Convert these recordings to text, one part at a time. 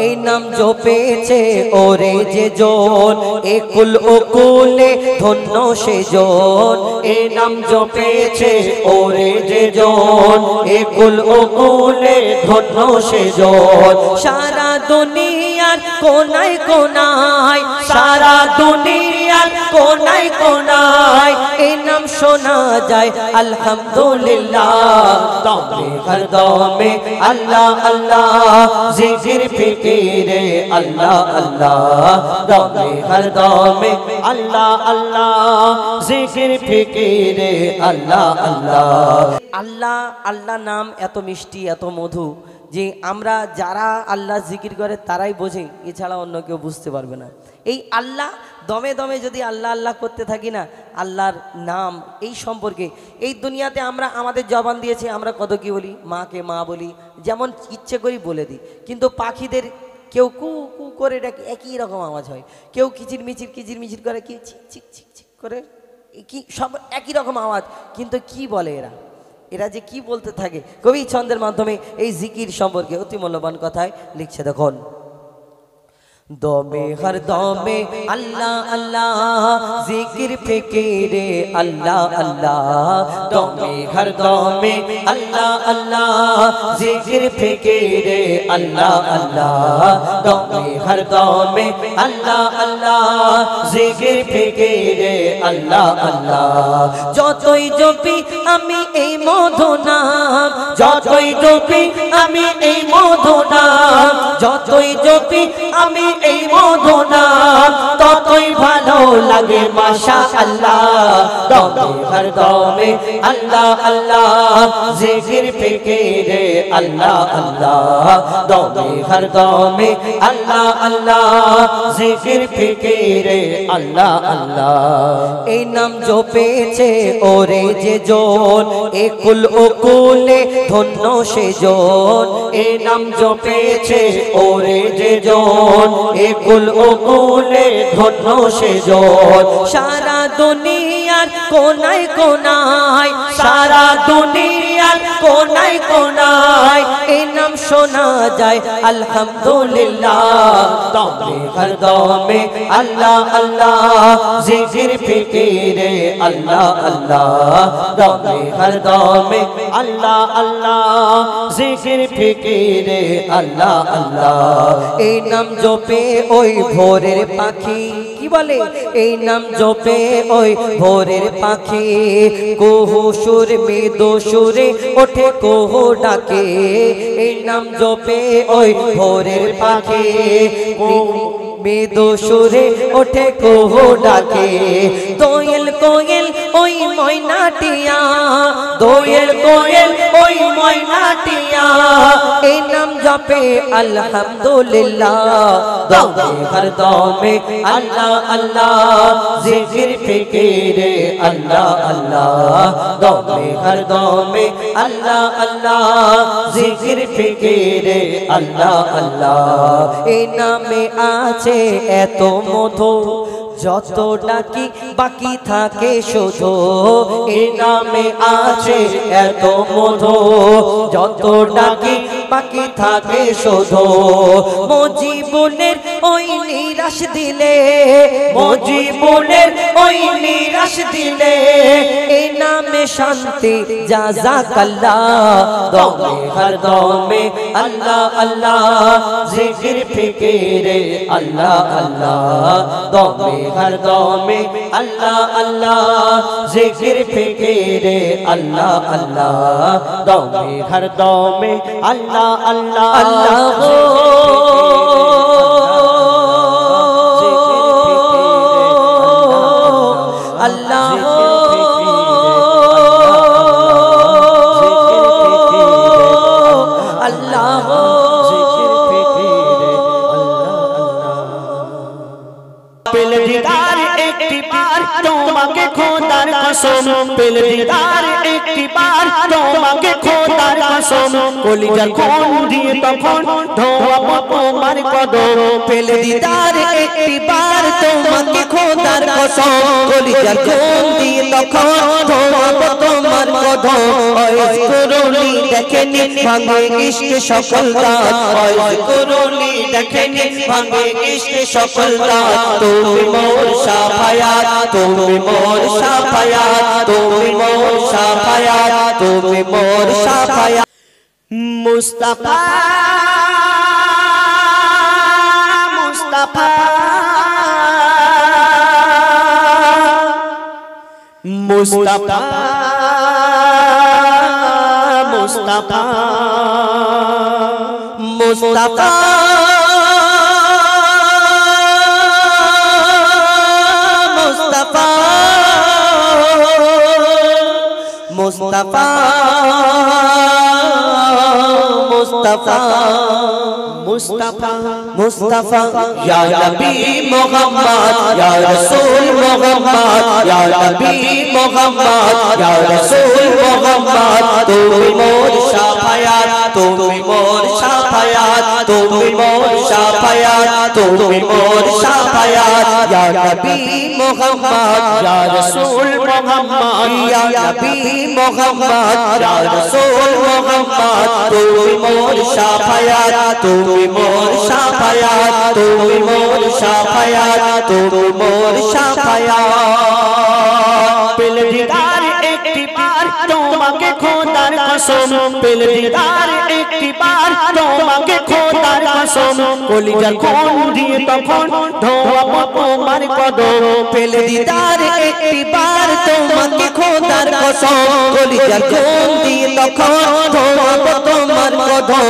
এই নাম জপেছে ওরে যে জন একুল ওকুলে ধন্য সে জন এই নাম জপেছে ওরে যে জন একুল ওকুলে ধন্য সে জন সারা দুনিয়ার কোনায় কোনায় সারা দুনিয়ার কোনায় কোনায় এই নাম শোনা যায় আলহামদুলিল্লাহ দমে হর দমে আল্লাহ আল্লাহ জিকির ফিকিরে আল্লাহ আল্লাহ দমে হর দমে আল্লাহ আল্লাহ জিকির ফিকিরে আল্লাহ আল্লাহ আল্লাহ আল্লাহ নাম এত মিষ্টি এত মধু যে আমরা যারা আল্লাহ জিকির করে তারাই বোঝে, এছাড়া অন্য কেউ বুঝতে পারবে না। এই আল্লাহ দমে দমে যদি আল্লাহ আল্লাহ করতে থাকি না, আল্লাহর নাম এই সম্পর্কে এই দুনিয়াতে আমরা আমাদের জবান দিয়েছি, আমরা কত কি বলি, মাকে মা বলি, যেমন ইচ্ছে করি বলে দিই, কিন্তু পাখিদের কেউ কু কু করে ডাকে একই রকম আওয়াজ হয়, কেউ কিচির মিচির করে, কি ছিক ছিক ছিক ছিক করে, কি সব একই রকম আওয়াজ, কিন্তু কি বলে এরা যে কি বলতে থাকে। কবি ছন্দের মাধ্যমে এই জিকির সম্পর্কে অতি মূল্যবান কথায় লিখছে, দেখুন দমে হর দমে আল্লাহ আল্লাহ জিকির ফিকিরে আল্লাহ আল্লাহ দমে হর দমে আল্লাহ আল্লাহ জিকির ফিকিরে আল্লাহ আল্লাহ দমে হর দমে আল্লাহ আল্লাহ জিকির ফিকিরে আল্লাহ আল্লাহ যতই জপি আমি এই মধু নাম, যতই জপি আমি এই মধু নাম, যতই জপি আমি এই মধু নাম, ততই ভালো লাগে মাশাআল্লাহ দমে হর দমে আল্লাহ আল্লাহ জিকির ফিকিরে আল্লাহ আল্লাহ দমে হর দমে আল্লাহ আল্লাহ জিকির ফিকিরে আল্লাহ আল্লাহ এই নাম জপেছে ওরে যে জন একুল ওকুলে ধন্য সে জন এই নাম জপেছে ওরে যে জন একুল ওকুলে ধন্য সে জন সারা দুনিয়ার কোনায় কোনায় সারা দুনিয়ার কোনায় কোনায় এই নাম শোনা যায় আলহামদুলিল্লাহ দমে হর দমে আল্লাহ আল্লাহ জিকির ফিকিরে আল্লাহ আল্লাহ দমে হর দমে আল্লাহ আল্লাহ জিকির ফিকিরে আল্লাহ আল্লাহ এই নাম জপে ওই ভোরের পাখি, কি বলে, এই নাম জপে ওই ভোরের পাখি কুহু সুর মৃদু সুরে ওঠে কুহু ডাকে এই নাম জপে ওই ভোরের পাখি মৃদু সুরে ওঠে কুহু ডাকে দোয়েল কোয়েল ওই ময়নাটিয়া দোয়েল কোয়েল ওই ময়নাটিয়া এই নাম জপে আলহামদুলিল্লাহ দমে হর দমে আল্লাহ আল্লাহ জিকির ফিকিরে আল্লাহ আল্লাহ দমে হর দমে আল্লাহ আল্লাহ জিকির ফিকিরে আল্লাহ আল্লাহ এই নামে আছে এত মধু যত ডাকি বাকি থাকে শুধু এই নামে আছে এত মধু যত ডাকি বাকি থাকে শুধু মজিবুলের ওই নিরাশ দিলে মজিবুলের ওই নিরাশ দিলে এই নামে শান্তি জাযাকাল্লাহ দমে হর দমে আল্লাহ আল্লাহ জিকির ফিকিরে আল্লাহ আল্লাহ দমে হর দমে আল্লাহ আল্লাহ জিকির ফিকিরে আল্লাহ আল্লাহ দমে হর দমে আল্লাহ আল্লাহ আল্লাহ আল্লাহ আল্লাহ পেলে দিদার একটি বার তোমাকে খোদার কসম পেলে দিদার একটি বার তোমাকে খোদার কসম কলিজার কোন দিয়ে তখন ধোয়াবো তোমার কদম পেলে দিদার একটি বার তোমাকে খোদার কসম কলিজার কোন দিয়ে তখন ধোয়াবো তোমার কদম ওই করুনি দেখেনি ভাঙে ইশকে সকল রাত ওই করুনি দেখেনি ভাঙে ইশকে সকল রাত তুমি মোর শাফায়াত তুমি মোর শাফায়াত তুমি মোর শাফায়াত তুমি মোর শাফায়াত মুস্তাফা মুস্তাফা মুস্তাফা মুস্তাফা মুস্তাফা মুস্তাফা মুস্তাফা মুস্তাফা মুস্তাফা ইয়া নবী মুহাম্মদ ইয়া রাসূল মুহাম্মদ ইয়া নবী মুহাম্মদ ইয়া রাসূল মুহাম্মদ তুমি মোর শাফায়াত তুমি মোর শাফায়াত তুমি মোর শাফায়াত তুমি মোর শাফায়াত ইয়া নবী মুহাম্মদ ইয়া রাসূল মুহাম্মদ ইয়া নবী মুহাম্মদ ইয়া রাসূল মুহাম্মদ তুমি মোর শাফায়াত তুমি মোর শাফায়াত তুমি মোর শাফায়াত তুমি মোর শাফায়াত পেলে দিদার একটি বার তোমাকে খোদার কসম পেলে দিদার একটি বার তোমাকে খোদার কসম কলিজার কোন দিয়ে তখন ধোয়াবো তোমার কদম পেলে দিদার একটি বার তোমাকে খোদার কসম কলিজার কোন দিয়ে তখন ধোয়াবো তোমার কদম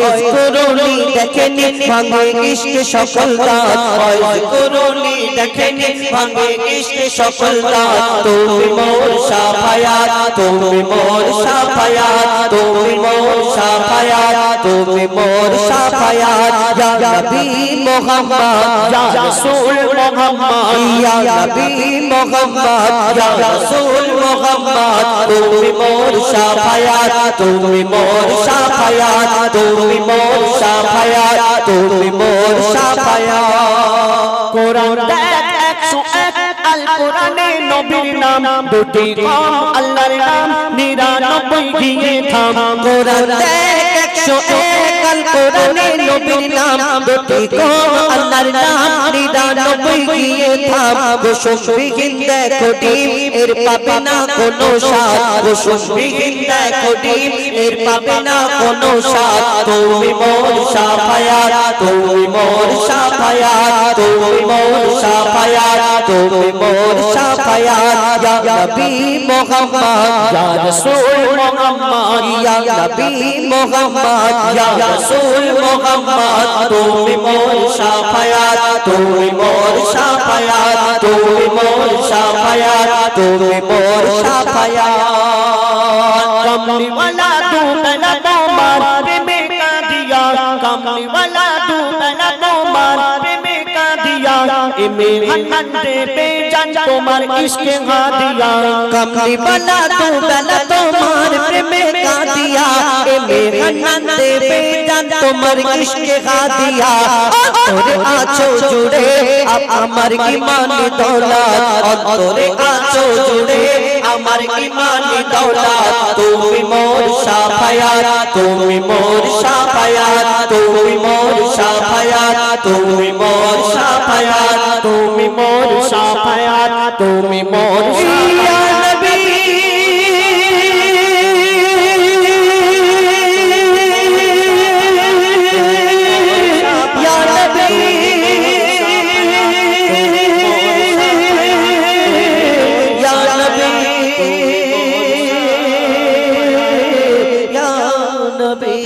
ওই করুনি দেখেনি ভাঙে ইশকে সকল রাত ওই করুনি দেখেনি ভাঙে ইশকে সকল রাত তুমি মোর শাফায়াত তুমি মোর শাফায়াত তুমি মোর শাফায়াত তুমি মোর শাফায়াত ইয়া নবী মুহাম্মদ ইয়া রাসূল মুহাম্মদ ইয়া নবী মুহাম্মদ ইয়া রাসূল মুহাম্মদ তুমি মোর শাফায়াত তুমি মোর শাফায়াত তুমি মোর শাফায়াত তুমি মোর শাফায়াত কোরআন দেখ 101 আল কোরআনে নবীর নাম দুটি কম আল্লাহর নাম 99 গিয়ে থাম কোরআন দেখ 101 আল কোরআনে নবীর নাম দুটি কম আল্লাহর নাম 99 গিয়ে থাম গোশবিহীন দেখো ডিম এর পাবে না কোনো স্বাদ গোশবিহীন দেখো ডিম এর পাবে না কোনো স্বাদ তুমি মোর শাফায়াত তুমি মোর শাফায়াত তুমি মোর শাফায়াত তুমি মোর শাফায়াত ইয়া নবী মুহাম্মদ ইয়া রাসূল মুহাম্মদ ইয়া নবী মুহাম্মদ ইয়া রাসূল মুহাম্মদ তুমি মোর শাফায়াত তুমি মোর শাফায়াত তুমি মোর শাফায়াত তুমি মোর শাফায়াত कमली वाला दूतना तुम्हार प्रेम का दिया कमली वाला दूतना तुम्हार प्रेम का दिया इमे हन्नते पे जान तुम्हार इश्क का दिया कमली वाला दूतना तुम्हार प्रेम का दिया इमे हन्नते पे जान तुम्हार इश्क का दिया तोरे आँचों जुड़े अब अमर की मानी दौलत तोरे आँचों जुड़े अमर की मानी दौलत তুমি মোর শাফায়াত তুমি মোর শাফায়াত তুমি মোর শাফায়াত তুমি মোর শাফায়াত তুমি মোর শাফায়াত তুমি মোর শাফায়াত নবী ইয়া নবী ইয়া নবী নবী